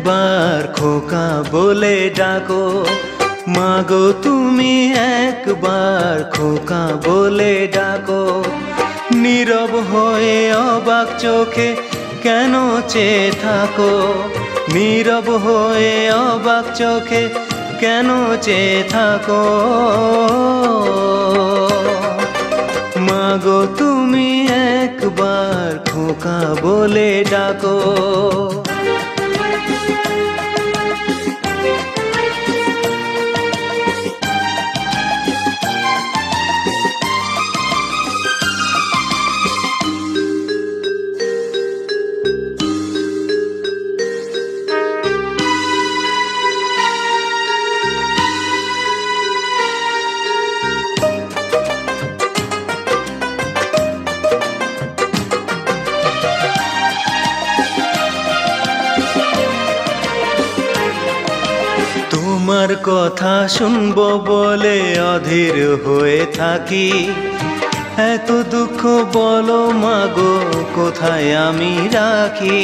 একবার খোকা বলে ডাকো, মাগো তুমি একবার খোকা বলে ডাকো। নীরব হয়ে অবাক চোখে কেন চেয়ে থাকো, নীরব হয়ে অবাক চোখে কেন চেয়ে থাকো। মাগো তুমি একবার খোকা বলে ডাকো। তোমার কথা শুনবো বলে অধীর হয়ে থাকি, এত দুঃখ বলো মাগো কোথায় আমি রাখি।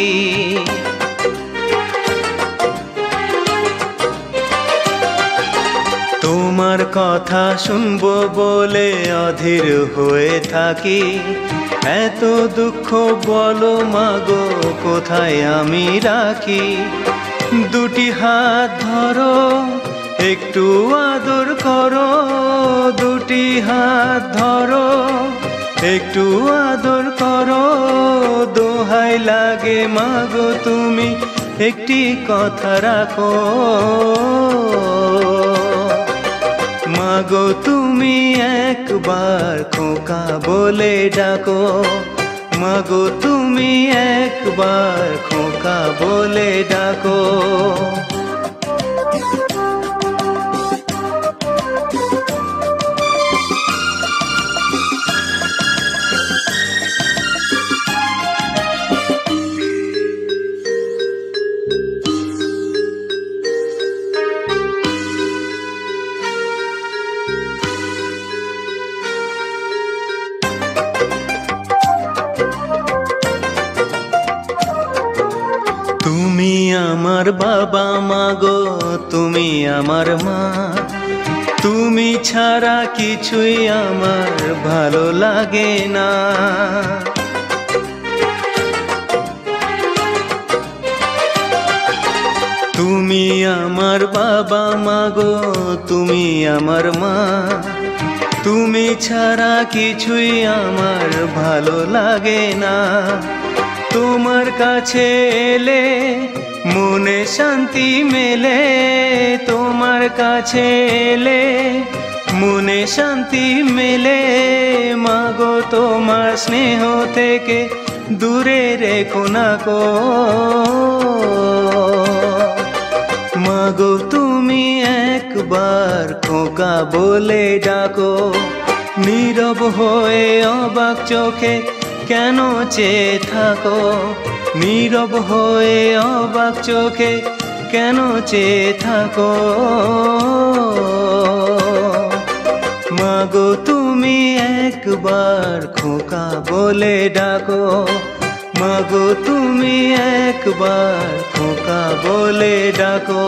তোমার কথা শুনবো বলে অধীর হয়ে থাকি, এত দুঃখ বলো মাগো কোথায় আমি রাখি। দুটি হাত ধরো একটু আদর করো, দুটি হাত ধরো একটু আদর করো। দোহাই লাগে মাগো তুমি একটি কথা রাখো, মাগো তুমি একবার খোকা বলে ডাকো, মাগো তুমি একবার খোকা বলে ডাকো। তুমি আমার বাবা মাগো তুমি আমার মা, তুমি ছাড়া কিছুই আমার ভালো লাগে না। তুমি আমার বাবা মাগো তুমি আমার মা, তুমি ছাড়া কিছুই আমার ভালো লাগে না। তোমার কাছে এলে মনে শান্তি মেলে, তোমার কাছে এলে মনে শান্তি মেলে। মাগো তোমার স্নেহ থেকে দূরে রেখো না কো, মাগো তুমি একবার খোকা বলে ডাকো। নীরব হয়ে অবাক চোখে কেন চেয়ে থাকো, নীরব হয়ে অবাক চোখে কেন চেয়ে থাকো। মাগো তুমি একবার খোকা বলে ডাকো, মাগো তুমি একবার খোকা বলে ডাকো।